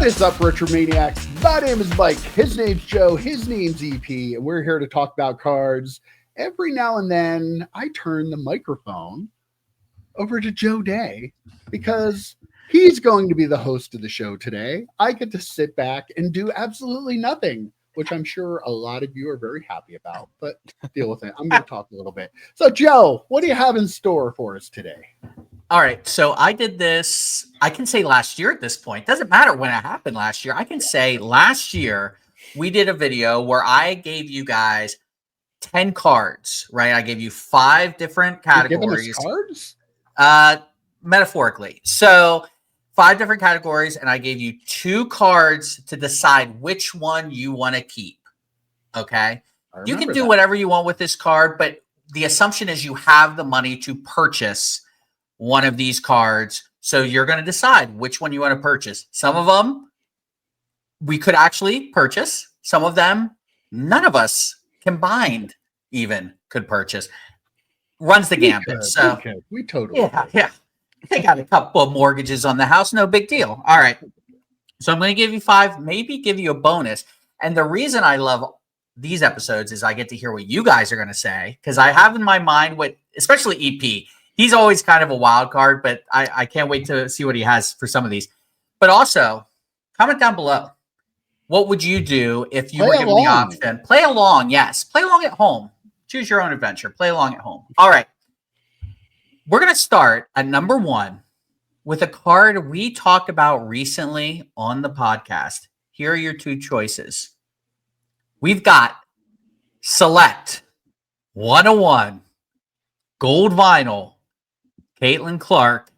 What is up, Retro Maniacs? My name is Mike. His name's Joe. His name's EP. And we're here to talk about cards. Every now and then, I turn the microphone over to Joe Day because he's going to be the host of the show today. I get to sit back and do absolutely nothing, which I'm sure a lot of you are very happy about, but deal with it. I'm going to talk a little bit. So, Joe, what do you have in store for us today? All right, so I did this, I can say last year at this point. Doesn't matter when it happened last year. I can say last year we did a video where I gave you guys 10 cards, right? I gave you 5 different categories. You're giving us cards? Metaphorically. So 5 different categories, and I gave you 2 cards to decide which one you want to keep. Okay? You can do whatever you want with this card, but the assumption is you have the money to purchase one of these cards. So you're going to decide which one you want to purchase. Some of them we could actually purchase. Some of them, none of us combined even could purchase. Runs the gambit. We totally could. Yeah. They got a couple of mortgages on the house. No big deal. All right. So I'm going to give you 5, maybe give you a bonus. And the reason I love these episodes is I get to hear what you guys are going to say, because I have in my mind what, especially EP, he's always kind of a wild card, but I can't wait to see what he has for some of these. But also, comment down below. What would you do if you were given the option? Play along, yes. Play along at home. Choose your own adventure. Play along at home. All right. We're going to start at number 1 with a card we talked about recently on the podcast. Here are your 2 choices. We've got Select 101 Gold Vinyl Caitlin Clark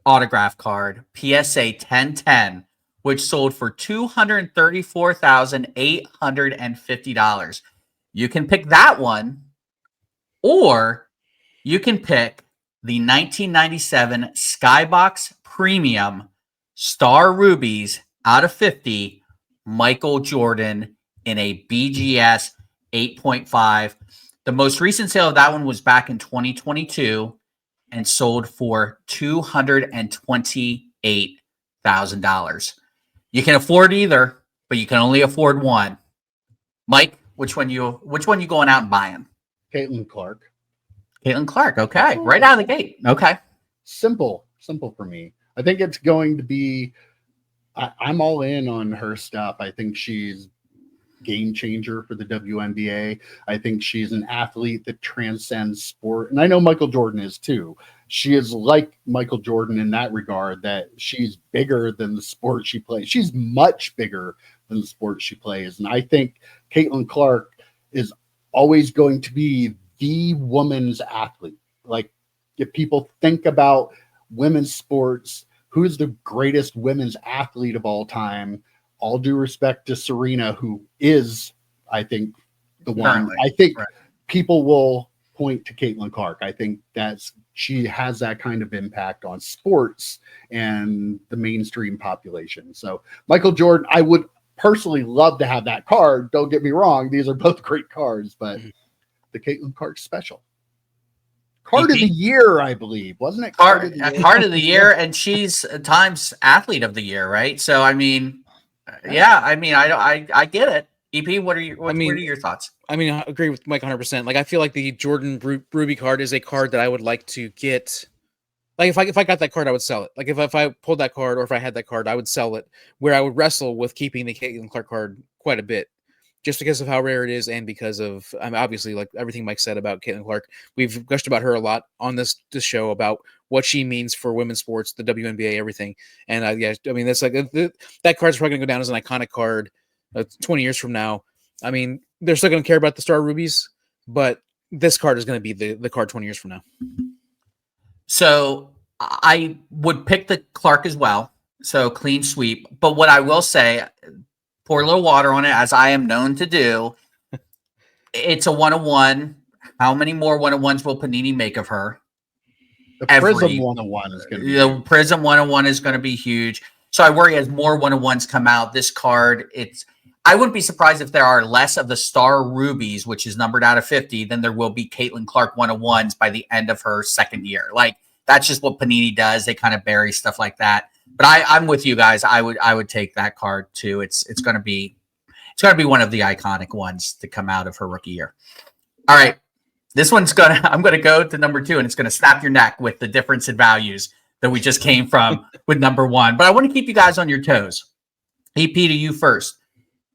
autograph card, PSA 1010, which sold for $234,850. You can pick that one, or you can pick the 1997 Skybox Premium Star Rubies out of 50, Michael Jordan in a BGS 8.5. The most recent sale of that one was back in 2022 and sold for $228,000. You can afford either, but you can only afford one. Mike, which one you going out and buying? Caitlin Clark. Caitlin Clark. Okay, right out of the gate. Okay, simple for me. I think it's going to be. I'm all in on her stuff. I think she's game changer for the WNBA. I think she's an athlete that transcends sport. And I know Michael Jordan is too. She is like Michael Jordan in that regard, that she's bigger than the sport she plays. She's much bigger than the sport she plays. And I think Caitlin Clark is always going to be the woman's athlete. Like, if people think about women's sports, who's the greatest women's athlete of all time? All due respect to Serena, who is, I think, the one. I think people will point to Caitlin Clark. I think she has that kind of impact on sports and the mainstream population. So Michael Jordan, I would personally love to have that card. Don't get me wrong. These are both great cards, but the Caitlin Clark special. Card of the year, I believe, wasn't it? Card of the year, and she's Times Athlete of the Year, right? So, I mean, yeah, I mean, I get it. EP, what are your thoughts? I mean, I agree with Mike 100%. Like, I feel like the Jordan Ruby card is a card that I would like to get. Like, if I got that card, I would sell it. Like, if I pulled that card, or if I had that card, I would sell it. Where I would wrestle with keeping the Caitlin Clark card quite a bit, just because of how rare it is, and because of, obviously, like everything Mike said about Caitlin Clark. We've gushed about her a lot on this show, about what she means for women's sports, the WNBA, everything. And yeah, I mean, that's like that card's probably gonna go down as an iconic card 20 years from now. I mean, they're still gonna care about the Star Rubies, but this card is gonna be the card 20 years from now. So I would pick the Clark as well. So clean sweep. But what I will say, pour a little water on it, as I am known to do. It's a 101. How many more 101s will Panini make of her? The Prism 101 is going to be the Prism 101 is going to be huge. So I worry as more 101s come out, this card, I wouldn't be surprised if there are less of the Star Rubies, which is numbered out of 50, than there will be Caitlin Clark 101s by the end of her second year. Like, that's just what Panini does. They kind of bury stuff like that. But I'm with you guys. I would take that card too. It's gonna be one of the iconic ones to come out of her rookie year. All right. This one's I'm gonna go to number 2, and it's gonna snap your neck with the difference in values that we just came from with number 1. But I want to keep you guys on your toes. AP, to you first.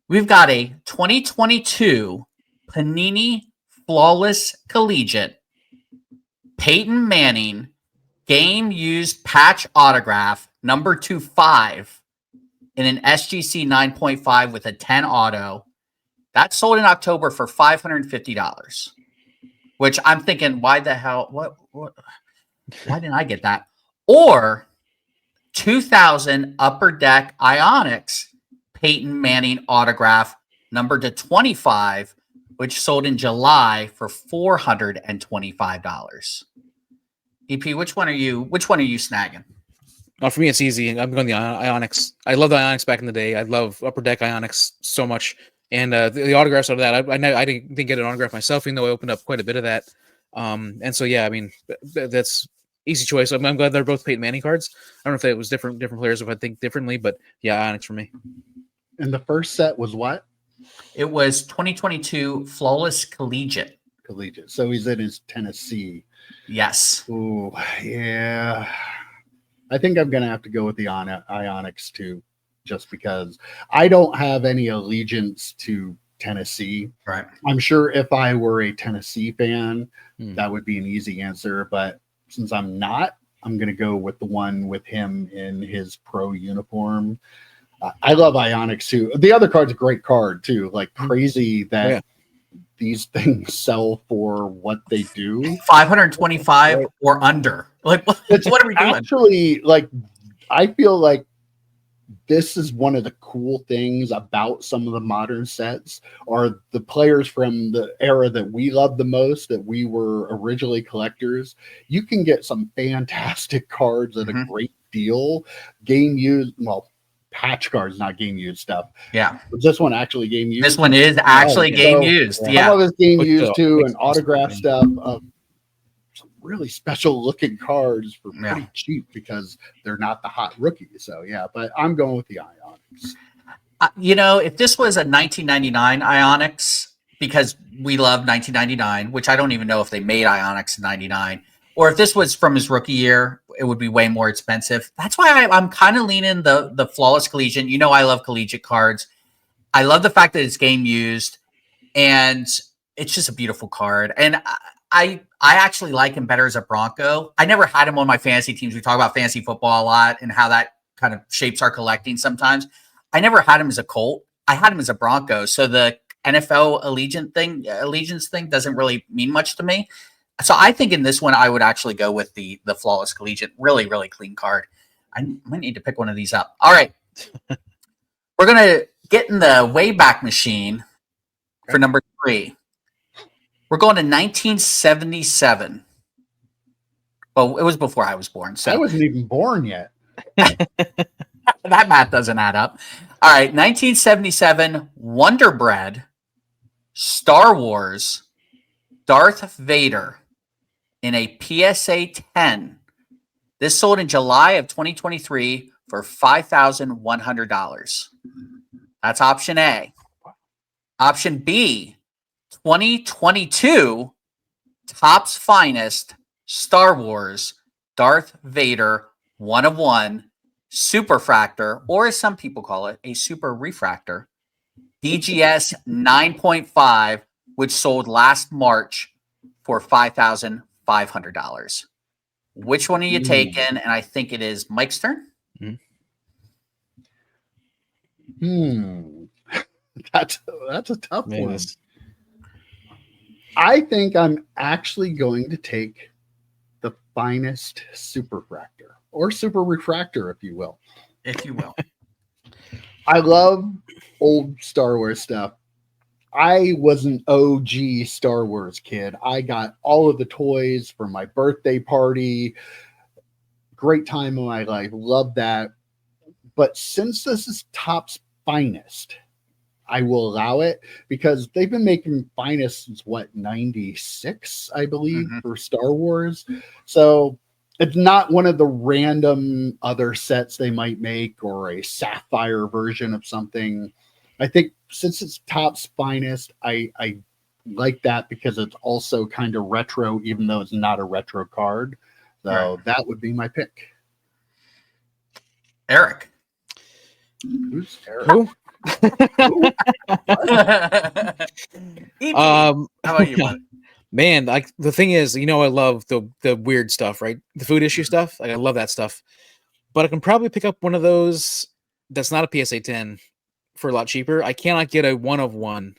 We've got a 2022 Panini Flawless Collegiate Peyton Manning game used patch autograph number 25 in an SGC 9.5 with a 10 auto. That sold in October for $550. Which I'm thinking, why the hell? What? Why didn't I get that? Or 2000 Upper Deck Ionics Peyton Manning autograph number to 25, which sold in July for $425. EP, which one are you snagging? For me, it's easy. I'm going the Ionics. I love the Ionics back in the day. I love Upper Deck Ionics so much. And the autographs out of that, I didn't get an autograph myself, even though I opened up quite a bit of that. And so, yeah, I mean, that's easy choice. I'm glad they're both Peyton Manning cards. I don't know if it was different players, if I think differently, but yeah, Ionics for me. And the first set was what? It was 2022 Flawless Collegiate. So he's in his Tennessee. Yes. Ooh, yeah. I think I'm going to have to go with the Ionics too, just because I don't have any allegiance to Tennessee. Right. I'm sure if I were a Tennessee fan, that would be an easy answer. But since I'm not, I'm going to go with the one with him in his pro uniform. I love Ionics too. The other card's a great card too. Like crazy that these things sell for what they do. 525 or under. Like, what are we doing? Actually, like, I feel like this is one of the cool things about some of the modern sets are the players from the era that we love the most, that we were originally collectors. You can get some fantastic cards at a great deal. Game used, well, patch cards, not game used stuff. Yeah. Was this one actually game used? This one is actually game used. Some Yeah. of it's game used too, and autograph stuff of some really special looking cards for pretty cheap because they're not the hot rookies. So yeah, but I'm going with the Ionics. If this was a 1999 Ionics, because we love 1999, which I don't even know if they made Ionics in 99, or if this was from his rookie year, it would be way more expensive. That's why I'm kind of leaning the Flawless Collegiate. I love collegiate cards. I love the fact that it's game used, and it's just a beautiful card. And I actually like him better as a Bronco. I never had him on my fantasy teams. We talk about fantasy football a lot and how that kind of shapes our collecting sometimes. I never had him as a Colt. I had him as a Bronco. So the NFL allegiance thing doesn't really mean much to me. So I think in this one, I would actually go with the Flawless Collegiate. Really, really clean card. I might need to pick one of these up. All right. We're going to get in the Wayback Machine for number 3. We're going to 1977. Well, it was before I was born. So I wasn't even born yet. that math doesn't add up. All right. 1977 Wonder Bread, Star Wars, Darth Vader in a PSA 10. This sold in July of 2023 for $5,100. That's option A. Option B, 2022 Topps Finest Star Wars Darth Vader 1 of 1 Superfractor, or as some people call it, a Super Refractor, DGS 9.5, which sold last March for $5,500. Which one are you taking? And I think it is Mike's turn. That's a tough one. I think I'm actually going to take the Finest Superfractor, or Super Refractor, if you will. I love old Star Wars stuff. I was an OG Star Wars kid. I got all of the toys for my birthday party. Great time of my life. Love that. But since this is Topps Finest, I will allow it because they've been making Finest since 96, I believe, for Star Wars. So it's not one of the random other sets they might make or a sapphire version of something. I think since it's Topps Finest, I like that because it's also kind of retro, even though it's not a retro card. So Right. that would be my pick. Eric. Who's Eric? Who? EP, how about you, bud? Man, like the thing is, I love the weird stuff, right? The food issue stuff. Like I love that stuff. But I can probably pick up one of those that's not a PSA 10 for a lot cheaper. I cannot get a 1/1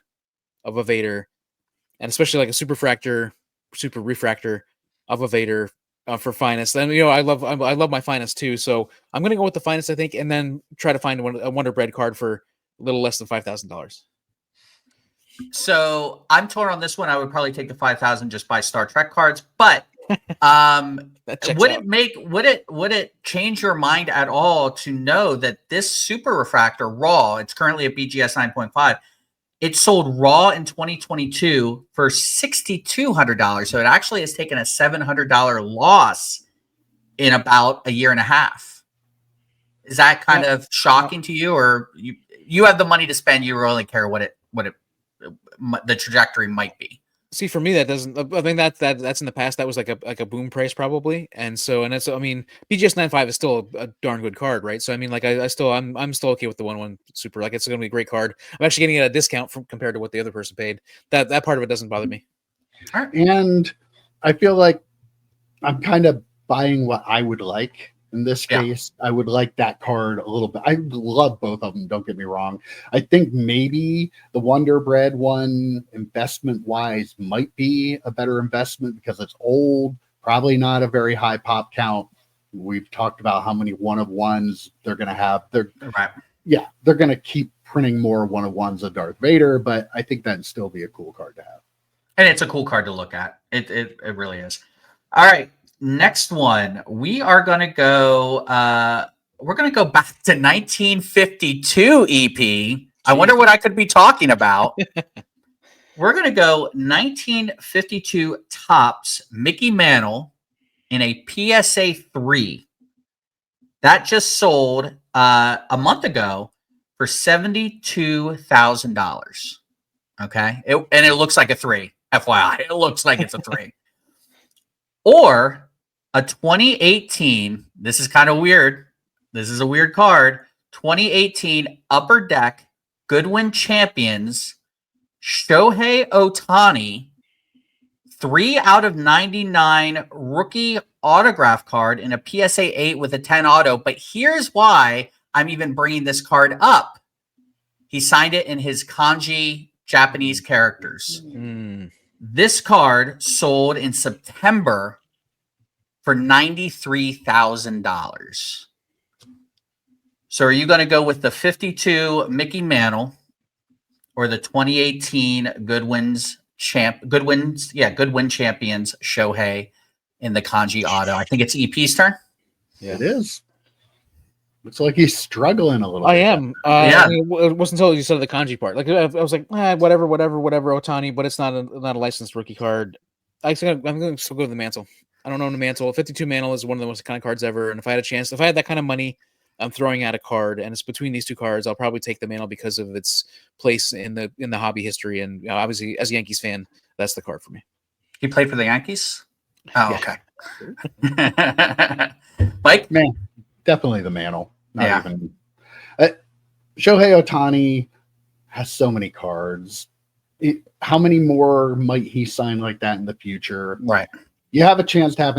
of a Vader, and especially like a super refractor of a Vader for Finest. And I love my Finest too. So I'm gonna go with the Finest, I think, and then try to find a Wonder Bread card for a little less than $5,000. So I'm torn on this one. I would probably take the 5,000 just buy Star Trek cards, but That checks would out. would it change your mind at all to know that this Super Refractor Raw, it's currently a BGS 9.5, it sold raw in 2022 for $6,200. So it actually has taken a $700 loss in about a year and a half. Is that kind of shocking to you, or you have the money to spend? You really care what the trajectory might be? See, for me, that doesn't. I mean, that's in the past. That was like a boom price probably, and it's. I mean, BGS 9.5 is still a darn good card, right? So I mean, like I'm still okay with the 1/1 Super. Like it's going to be a great card. I'm actually getting it at a discount compared to what the other person paid. That part of it doesn't bother me. And I feel like I'm kind of buying what I would like. In this case, I would like that card a little bit. I love both of them, don't get me wrong. I think maybe the Wonder Bread one, investment-wise, might be a better investment because it's old, probably not a very high pop count. We've talked about how many 1/1s they're going to have. They're going to keep printing more 1/1s of Darth Vader, but I think that'd still be a cool card to have. And it's a cool card to look at. It really is. All right. Next one, we are going to go. We're going to go back to 1952 EP. I wonder what I could be talking about. We're going to go 1952 Topps Mickey Mantle in a PSA 3. That just sold a month ago for $72,000. Okay, and it looks like a 3. FYI, it looks like it's a 3. Or a 2018, this is kind of weird. This is a weird card. 2018 Upper Deck Goodwin Champions Shohei Ohtani 3/99 rookie autograph card in a PSA 8 with a 10 auto. But here's why I'm even bringing this card up. He signed it in his kanji Japanese characters. This card sold in September for $93,000. So are you going to go with the 52 Mickey Mantle or the 2018 Goodwin Champions Shohei in the kanji auto? I think it's EP's turn. Yeah, it is. Looks like he's struggling a little I bit. am. I mean, it wasn't until you said the kanji part. Like I was like, whatever, Ohtani, but it's not a licensed rookie card. I'm going to still go with the Mantle. I don't own a Mantle. 52 Mantle is one of the most iconic cards ever. And if I had that kind of money, I'm throwing out a card, and it's between these two cards, I'll probably take the Mantle because of its place in the hobby history. And obviously, as a Yankees fan, that's the card for me. He played for the Yankees? Oh, Yeah. Okay. Mike? Man, definitely the Mantle. Yeah. Shohei Ohtani has so many cards. How many more might he sign like that in the future? Right. You have a chance to have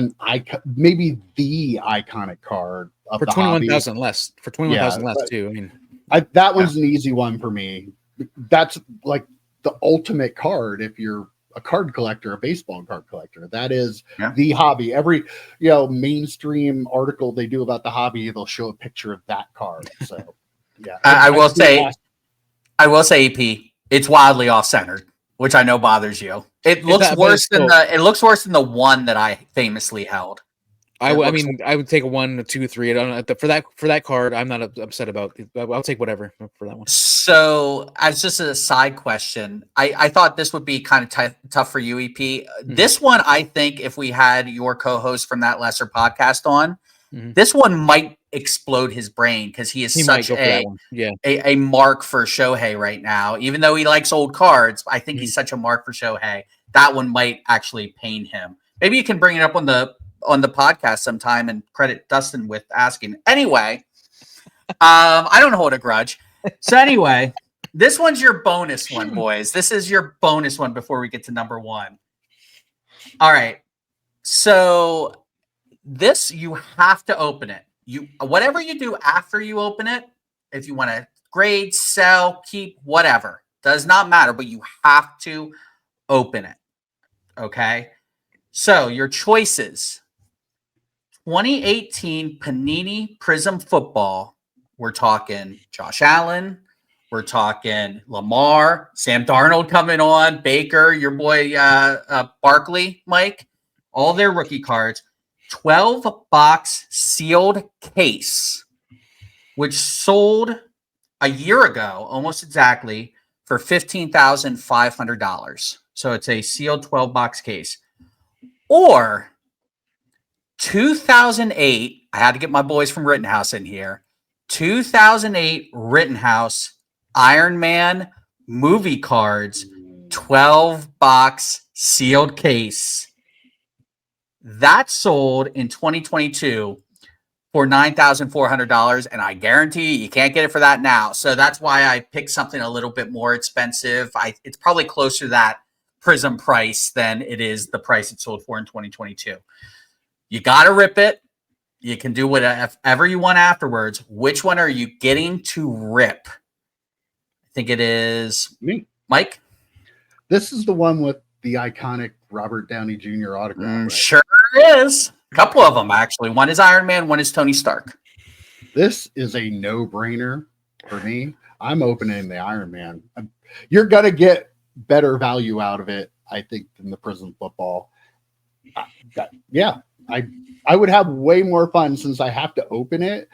maybe the iconic card of For the 21,000 less. For 21,000 less, but- too. I mean, that one's an easy one for me. That's like the ultimate card if you're a card collector, a baseball card collector. That is the hobby. Every mainstream article they do about the hobby, they'll show a picture of that card. So yeah. I will say, EP, it's wildly off-centered, which I know bothers you. It looks worse than the one that I famously held. I It would. I looks- mean, I would take a 1, a 2, 3. I don't know, for that card. I'm not upset about. I'll take whatever for that one. So, as just a side question, I thought this would be kind of tough for you, EP. This one, I think, if we had your co-host from that lesser podcast on, this one might explode his brain because he is such a mark for Shohei right now. Even though he likes old cards, I think he's such a mark for Shohei. That one might actually pain him. Maybe you can bring it up on the podcast sometime and credit Dustin with asking. Anyway, I don't hold a grudge. So anyway, this one's your bonus one, boys. This is your bonus one before we get to number 1. All right. So this, you have to open it. Whatever you do after you open it, if you want to grade, sell, keep, whatever, does not matter, but you have to open it. Okay. So your choices: 2018 Panini Prism Football. We're talking Josh Allen. We're talking Lamar, Sam Darnold coming on, Baker, your boy Barkley, Mike. All their rookie cards. 12-box sealed case, which sold a year ago, almost exactly, for $15,500. So it's a sealed 12-box case. Or 2008, I had to get my boys from Rittenhouse in here. 2008 Rittenhouse Iron Man movie cards, 12-box sealed case. That sold in 2022 for $9,400, and I guarantee you can't get it for that now. So that's why I picked something a little bit more expensive. It's probably closer to that Prism price than it is the price it sold for in 2022. You got to rip it. You can do whatever you want afterwards. Which one are you getting to rip? I think it is me. Mike? This is the one with the iconic Robert Downey Jr. autograph. Right? Sure is. A couple of them, actually. One is Iron Man, one is Tony Stark. This is a no-brainer for me. I'm opening the Iron Man. You're going to get better value out of it, I think, than the Prism Football. I would have way more fun since I have to open it.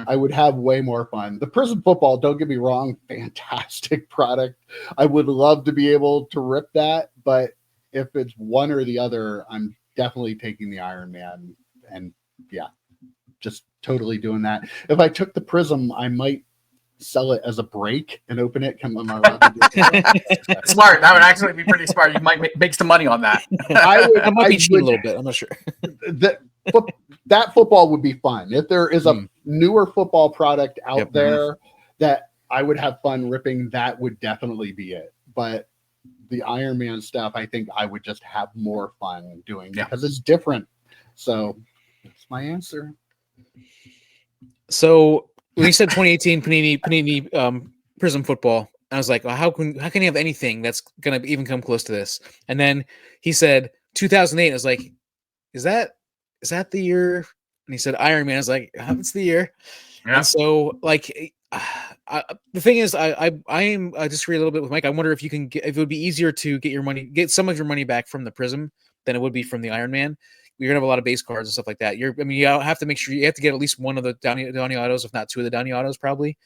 I would have way more fun. The Prism Football, don't get me wrong, fantastic product. I would love to be able to rip that, but if it's one or the other, I'm definitely taking the Iron Man, and just totally doing that. If I took the Prism, I might sell it as a break and open it. Come on, smart. That would actually be pretty smart. You might make some money on that. I might be cheating a little bit. I'm not sure. That football would be fun. If there is a newer football product out there that I would have fun ripping, that would definitely be it. But the Iron Man stuff, I think I would just have more fun doing because it's different. So that's my answer. So when you said 2018 Panini Prism Football, I was like, well, how can you have anything that's gonna even come close to this? And then he said 2008. I was like, is that the year? And he said Iron Man. I was like, it's the year. Yeah. And so like, the thing is, I disagree a little bit with Mike. I wonder if you can if it would be easier to get some of your money back from the Prism than it would be from the Iron Man. You're gonna have a lot of base cards and stuff like that. You have to make sure you have to get at least one of the Downey autos, if not two of the Downey autos, probably.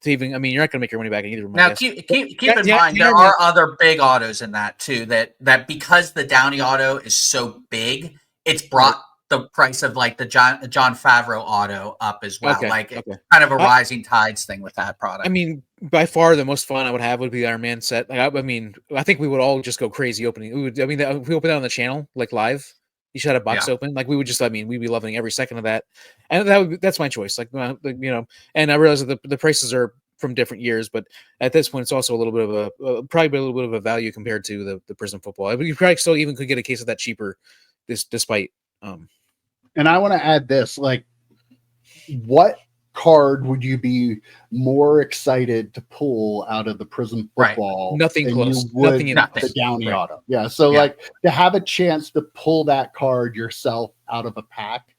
To even, you're not gonna make your money back in either of them. Now, keep in mind there are other big autos in that too. That because the Downey auto is so big, it's brought the price of like the John Favreau auto up as well. Kind of a rising tides thing with that product. By far the most fun I would have would be the Iron Man set. Like, I think we would all just go crazy opening. If we open that on the channel like live. You should have a box open. Like we would just, we'd be loving every second of that. And that's my choice. And I realize that the prices are from different years, but at this point, it's also a little bit of probably a little bit of a value compared to the Prism Football. You probably still even could get a case of that cheaper despite. And I want to add this, like, what card would you be more excited to pull out of the Prism Football? Nothing close. Nothing in the Downey auto. Yeah. So like to have a chance to pull that card yourself out of a pack,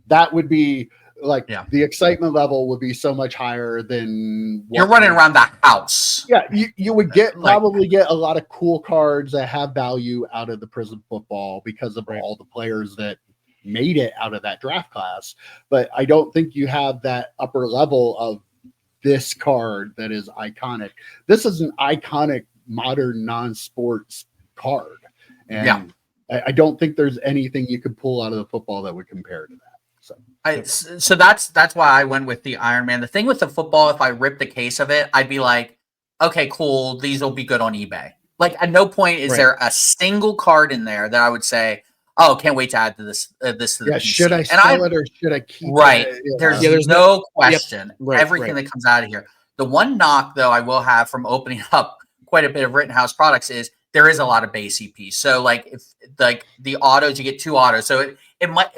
that would be like the excitement level would be so much higher than you're running around the house. Yeah. You would probably get a lot of cool cards that have value out of the Prism Football because of all the players that made it out of that draft class. But I don't think you have that upper level of this card that is iconic. This is an iconic modern non-sports card. And I don't think there's anything you could pull out of the football that would compare to that. So that's why I went with the Iron Man. The thing with the football, if I ripped the case of it, I'd be like, okay, cool. These will be good on eBay. Like at no point is there a single card in there that I would say, oh, can't wait to add to this. To the PC. Should I sell it or should I keep it? There's no question. Everything that comes out of here. The one knock, though, I will have from opening up quite a bit of Rittenhouse products is there is a lot of base EP. So like if like the autos, you get 2 autos. So it might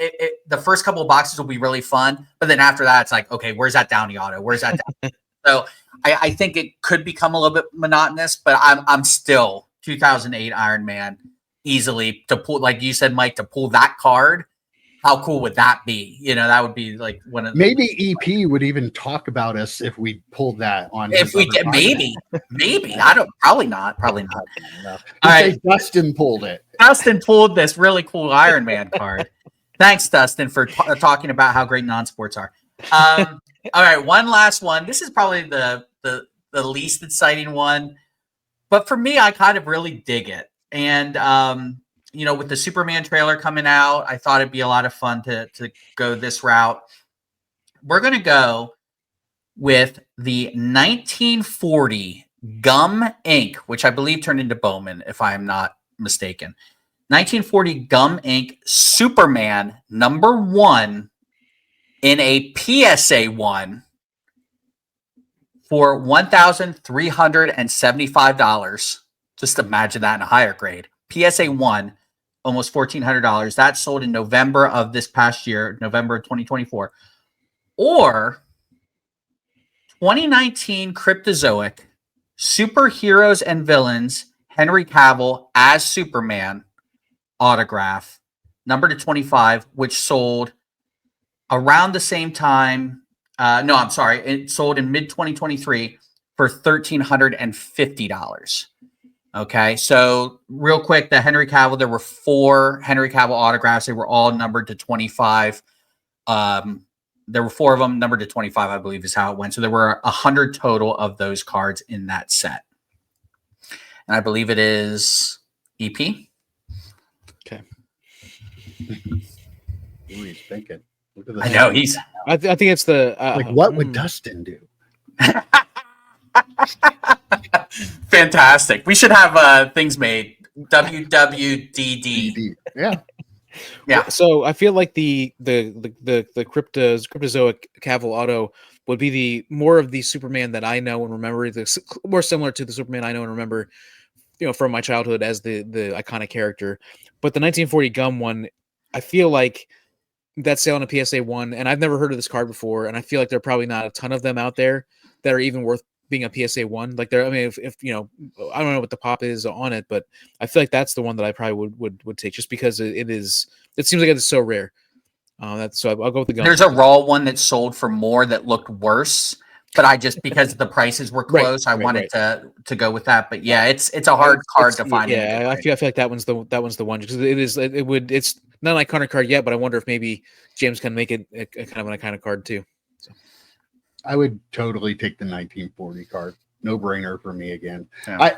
the first couple of boxes will be really fun, but then after that, it's like, okay, where's that Downey auto? Where's that? So I think it could become a little bit monotonous, but I'm still 2008 Iron Man easily to pull, like you said, Mike, to pull that card. How cool would that be? You know, that would be like one of maybe EP would even talk about us if we pulled that on. If we did, maybe. I don't. Probably not. No. All right. Dustin pulled it. Dustin pulled this really cool Iron Man card. Thanks, Dustin, for talking about how great non-sports are. All right, one last one. This is probably the least exciting one, but for me, I kind of really dig it. And you know, with the Superman trailer coming out, I thought it'd be a lot of fun to go this route. We're going to go with the 1940 Gum Inc., which I believe turned into Bowman, if I am not mistaken. 1940 Gum Inc. Superman #1 in a PSA 1 for $1,375. Just imagine that in a higher grade. PSA 1, almost $1,400. That sold in November of this past year, November of 2024. Or 2019 Cryptozoic Superheroes and Villains Henry Cavill as Superman autograph, number to 25, which sold around the same time. It sold in mid-2023 for $1,350. Okay, so real quick, the Henry Cavill, there were 4 Henry Cavill autographs. They were all numbered to 25. There were 4 of them numbered to 25, I believe is how it went. So there were 100 total of those cards in that set. And I believe it is EP. Okay. Ooh, he's thinking. Look at this. I know he's. I think it's the what would Dustin do? Fantastic. We should have things made. WWDD. Yeah. Yeah. So I feel like the Cryptozoic Cavill auto would be the more of the Superman that I know and remember, more similar to the Superman I know and remember, you know, from my childhood as the iconic character. But the 1940 Gum one, I feel like that's selling a PSA 1, and I've never heard of this card before, and I feel like there are probably not a ton of them out there that are even worth being a PSA 1. Like there, I mean, if you know, I don't know what the pop is on it, but I feel like that's the one that I probably would take just because it seems like it's so rare. So I'll go with the Gum. There's a raw one that sold for more that looked worse, but I just because the prices were close, I wanted to go with that. But yeah, it's a hard card to find. Yeah, I feel like that one's the one because it's not an iconic card yet, but I wonder if maybe James can make it a kind of an iconic card too. So. I would totally take the 1940 card. No brainer for me again. Yeah.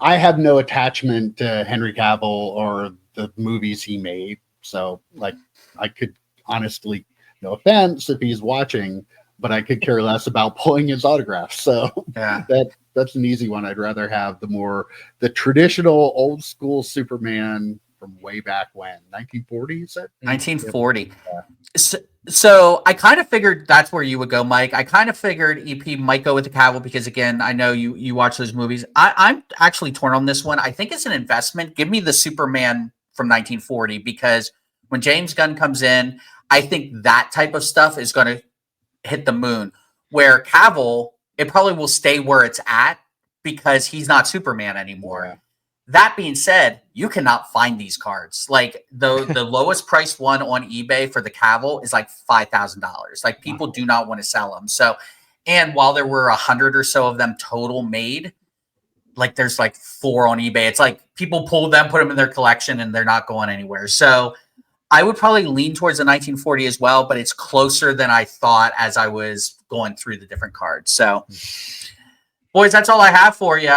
I have no attachment to Henry Cavill or the movies he made. So like I could honestly, no offense if he's watching, but I could care less about pulling his autographs. So yeah, that's an easy one. I'd rather have the traditional old school Superman from way back when 1940. You said 1940. Yeah. So I kind of figured that's where you would go, Mike. I kind of figured EP might go with the Cavill because again, I know you watch those movies. I'm actually torn on this one. I think it's an investment. Give me the Superman from 1940 because when James Gunn comes in, I think that type of stuff is going to hit the moon. Where Cavill, it probably will stay where it's at because he's not Superman anymore. Yeah. That being said, you cannot find these cards. Like the lowest priced one on eBay for the Cavill is like $5,000. Like people do not want to sell them. So, and while there were 100 or so of them total made, like there's like 4 on eBay. It's like people pulled them, put them in their collection, and they're not going anywhere. So, I would probably lean towards the 1940 as well, but it's closer than I thought as I was going through the different cards. So, boys, that's all I have for you.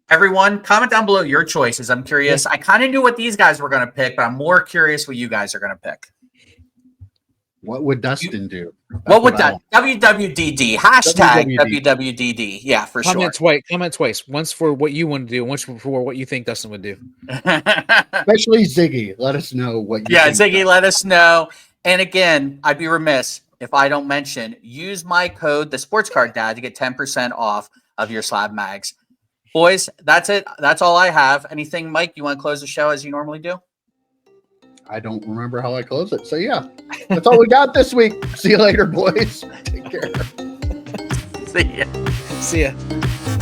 Everyone, comment down below your choices. I'm curious. I kind of knew what these guys were going to pick, but I'm more curious what you guys are going to pick. What would Dustin do? What would that WWDD hashtag WWDD? Yeah, for Comment twice. Once for what you want to do, once for what you think Dustin would do. sure. Especially Ziggy. Let us know what you Yeah, think. Ziggy, let us know. And again, I'd be remiss if I don't mention, use my code, the Sports Card Dad, to get 10% off of your slab mags. Boys, that's it. That's all I have. Anything, Mike, you want to close the show as you normally do? I don't remember how I close it. So yeah, that's all we got this week. See you later, boys. Take care. See ya. See ya.